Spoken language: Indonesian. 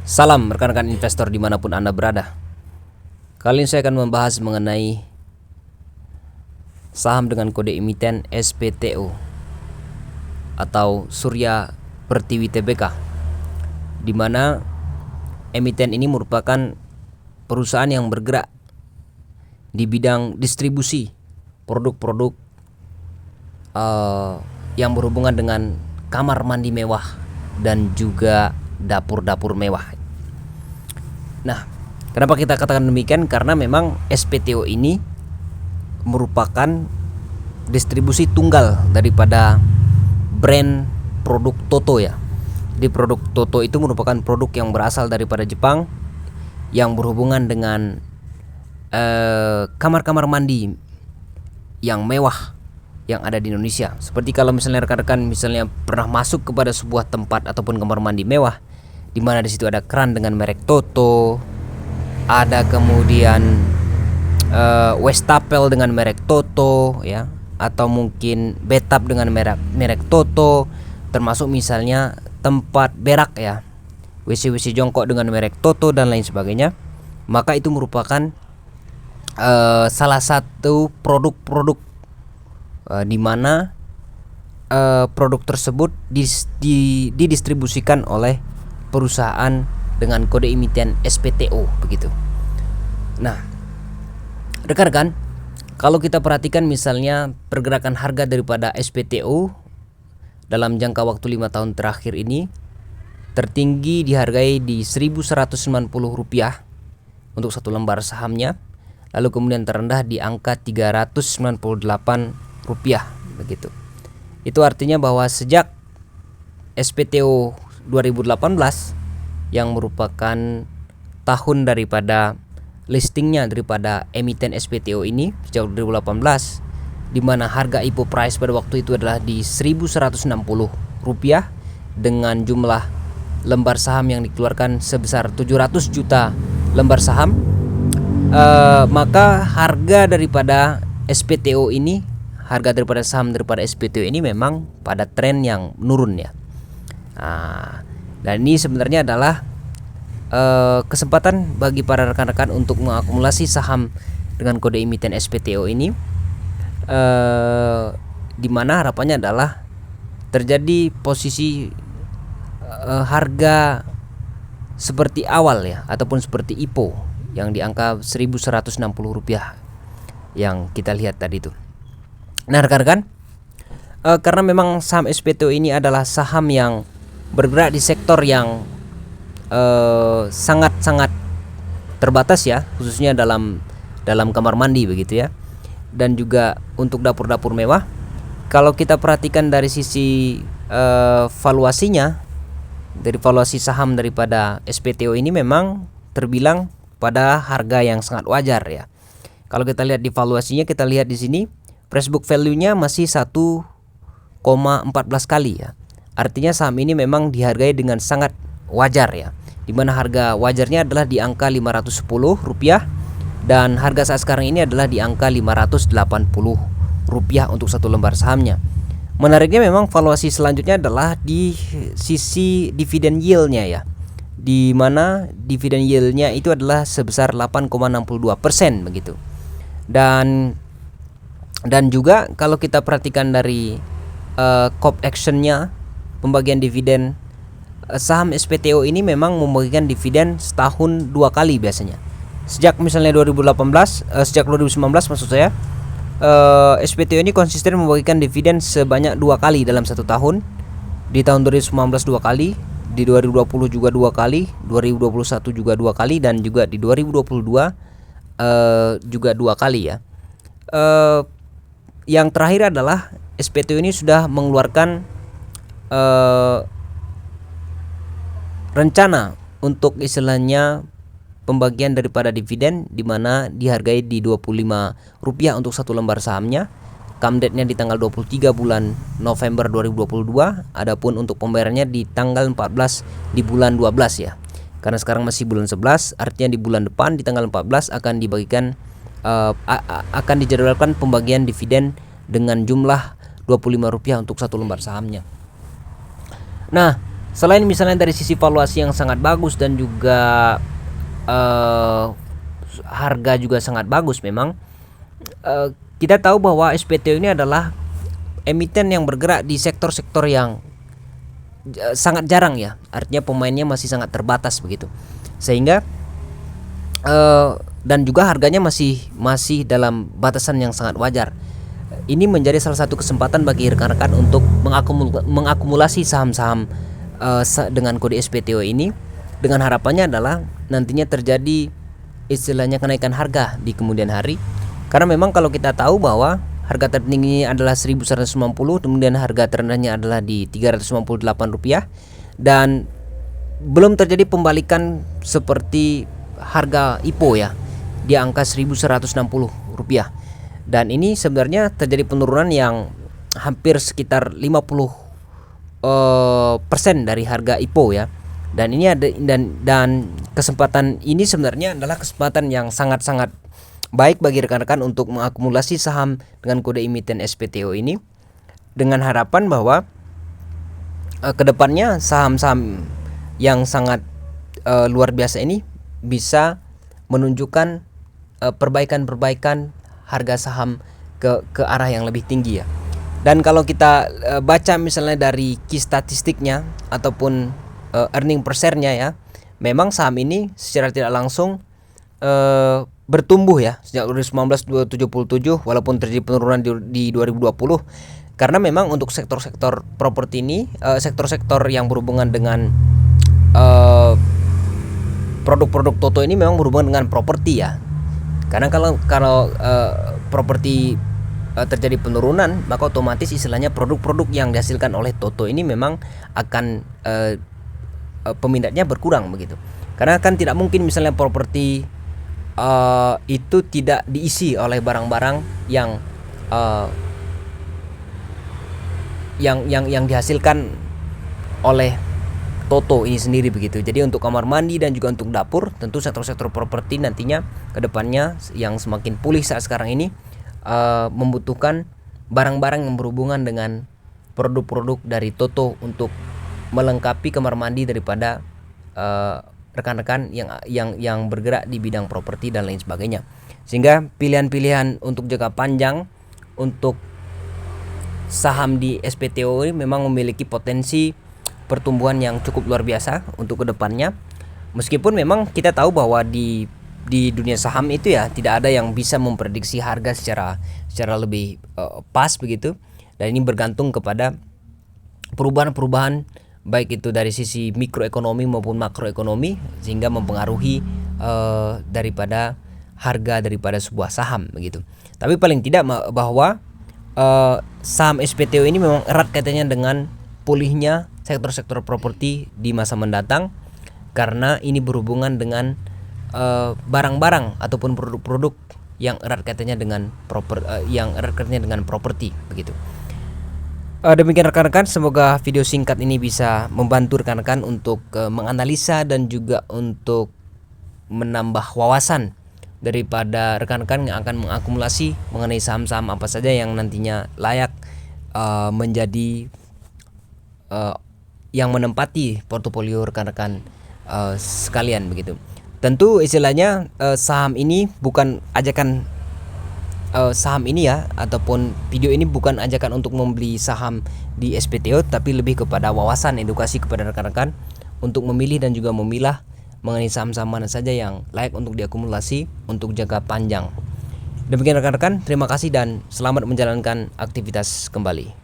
Salam rekan-rekan investor dimanapun Anda berada. Kali ini saya akan membahas mengenai saham dengan kode emiten SPTO atau Surya Pertiwi Tbk, di mana emiten ini merupakan perusahaan yang bergerak di bidang distribusi produk-produk yang berhubungan dengan kamar mandi mewah dan juga dapur-dapur mewah. Nah, kenapa kita katakan demikian? Karena memang SPTO ini merupakan distribusi tunggal daripada brand produk Toto ya. Di produk Toto itu merupakan produk yang berasal daripada Jepang yang berhubungan dengan kamar-kamar mandi yang mewah yang ada di Indonesia. Seperti kalau misalnya rekan-rekan misalnya pernah masuk kepada sebuah tempat ataupun kamar mandi mewah, di mana di situ ada keran dengan merek Toto, ada kemudian wastafel dengan merek Toto ya, atau mungkin bathtub dengan merek Toto, termasuk misalnya tempat berak ya, WC jongkok dengan merek Toto dan lain sebagainya. Maka itu merupakan salah satu produk-produk di mana produk tersebut didistribusikan oleh perusahaan dengan kode emiten SPTO begitu. Nah, rekan-rekan, kalau kita perhatikan misalnya pergerakan harga daripada SPTO dalam jangka waktu 5 tahun terakhir ini, tertinggi dihargai di Rp1.190 untuk satu lembar sahamnya, lalu kemudian terendah di angka Rp398 begitu. Itu artinya bahwa sejak SPTO 2018 yang merupakan tahun daripada listingnya daripada emiten SPTO ini sejak 2018, di mana harga IPO price pada waktu itu adalah di Rp1.160 dengan jumlah lembar saham yang dikeluarkan sebesar 700 juta lembar saham, maka harga daripada SPTO ini, harga daripada saham daripada SPTO ini memang pada tren yang menurun ya. Dan ini sebenarnya adalah kesempatan bagi para rekan-rekan untuk mengakumulasi saham dengan kode emiten SPTO ini, di mana harapannya adalah terjadi posisi harga seperti awal ya, ataupun seperti IPO yang di angka Rp1.160 yang kita lihat tadi itu. Nah rekan-rekan, karena memang saham SPTO ini adalah saham yang bergerak di sektor yang sangat-sangat terbatas ya, khususnya dalam kamar mandi begitu ya, dan juga untuk dapur-dapur mewah. Kalau kita perhatikan dari sisi valuasinya, dari valuasi saham daripada SPTO ini memang terbilang pada harga yang sangat wajar ya. Kalau kita lihat di valuasinya, kita lihat di sini price book value-nya masih 1,14 kali ya. Artinya saham ini memang dihargai dengan sangat wajar ya, dimana harga wajarnya adalah di angka Rp510 dan harga saat sekarang ini adalah di angka Rp580 untuk satu lembar sahamnya. Menariknya memang valuasi selanjutnya adalah di sisi dividen yield-nya ya, di mana dividen yield-nya itu adalah sebesar 8,62% begitu. Dan juga kalau kita perhatikan dari call action-nya, pembagian dividen, saham SPTO ini memang membagikan dividen setahun 2 kali biasanya. Sejak misalnya sejak 2019 maksud saya, SPTO ini konsisten membagikan dividen sebanyak 2 kali dalam satu tahun. Di tahun 2019 2 kali, di 2020 juga 2 kali, 2021 juga 2 kali, dan juga di 2022 juga 2 kali ya. Yang terakhir adalah SPTO ini sudah mengeluarkan rencana untuk istilahnya pembagian daripada dividen, di mana dihargai di Rp25 untuk satu lembar sahamnya. Come date-nya di tanggal 23 bulan November 2022. Adapun untuk pembayarannya di tanggal 14 di bulan 12 ya. Karena sekarang masih bulan 11, artinya di bulan depan di tanggal 14 akan dibagikan akan dijadwalkan pembagian dividen dengan jumlah Rp25 untuk satu lembar sahamnya. Nah, Selain misalnya dari sisi valuasi yang sangat bagus dan juga harga juga sangat bagus, memang kita tahu bahwa SPTO ini adalah emiten yang bergerak di sektor-sektor yang sangat jarang ya, artinya pemainnya masih sangat terbatas begitu, sehingga dan juga harganya masih dalam batasan yang sangat wajar. Ini menjadi salah satu kesempatan bagi rekan-rekan untuk mengakumulasi saham-saham dengan kode SPTO ini, dengan harapannya adalah nantinya terjadi istilahnya kenaikan harga di kemudian hari. Karena memang kalau kita tahu bahwa harga tertingginya adalah 1.190, kemudian harga terendahnya adalah di Rp398, dan belum terjadi pembalikan seperti harga IPO ya, di angka Rp1.160. Dan ini sebenarnya terjadi penurunan yang hampir sekitar 50% dari harga IPO ya. Dan ini ada dan kesempatan ini sebenarnya adalah kesempatan yang sangat-sangat baik bagi rekan-rekan untuk mengakumulasi saham dengan kode emiten SPTO ini, dengan harapan bahwa kedepannya saham-saham yang sangat luar biasa ini bisa menunjukkan perbaikan harga saham ke arah yang lebih tinggi ya. Dan kalau kita baca misalnya dari key statistiknya ataupun earning per share-nya ya, memang saham ini secara tidak langsung bertumbuh ya sejak 2019-2077 walaupun terjadi penurunan di 2020, karena memang untuk sektor-sektor properti ini, sektor-sektor yang berhubungan dengan produk-produk Toto ini memang berhubungan dengan properti ya. Karena kalau properti terjadi penurunan, maka otomatis istilahnya produk-produk yang dihasilkan oleh Toto ini memang akan peminatnya berkurang begitu. Karena kan tidak mungkin misalnya properti itu tidak diisi oleh barang-barang yang dihasilkan oleh Toto ini sendiri begitu. Jadi untuk kamar mandi dan juga untuk dapur, tentu sektor-sektor properti nantinya kedepannya yang semakin pulih saat sekarang ini membutuhkan barang-barang yang berhubungan dengan produk-produk dari Toto untuk melengkapi kamar mandi daripada rekan-rekan yang bergerak di bidang properti dan lain sebagainya. Sehingga pilihan-pilihan untuk jangka panjang untuk saham di SPTO ini memang memiliki potensi pertumbuhan yang cukup luar biasa untuk kedepannya. Meskipun memang kita tahu bahwa di dunia saham itu ya tidak ada yang bisa memprediksi harga secara lebih pas begitu. Dan ini bergantung kepada perubahan-perubahan baik itu dari sisi mikroekonomi maupun makroekonomi, sehingga mempengaruhi daripada harga daripada sebuah saham begitu. Tapi paling tidak bahwa saham SPTO ini memang erat kaitannya dengan pulihnya sektor-sektor properti di masa mendatang, karena ini berhubungan dengan barang-barang ataupun produk-produk yang erat kaitannya dengan properti begitu. Demikian rekan-rekan, semoga video singkat ini bisa membantu rekan-rekan untuk menganalisa dan juga untuk menambah wawasan daripada rekan-rekan yang akan mengakumulasi mengenai saham-saham apa saja yang nantinya layak menjadi yang menempati portofolio rekan-rekan sekalian begitu. Tentu istilahnya saham ini bukan ajakan saham ini ya, ataupun video ini bukan ajakan untuk membeli saham di SPTO, tapi lebih kepada wawasan edukasi kepada rekan-rekan untuk memilih dan juga memilah mengenai saham-saham mana saja yang layak untuk diakumulasi untuk jangka panjang. Demikian rekan-rekan, terima kasih dan selamat menjalankan aktivitas kembali.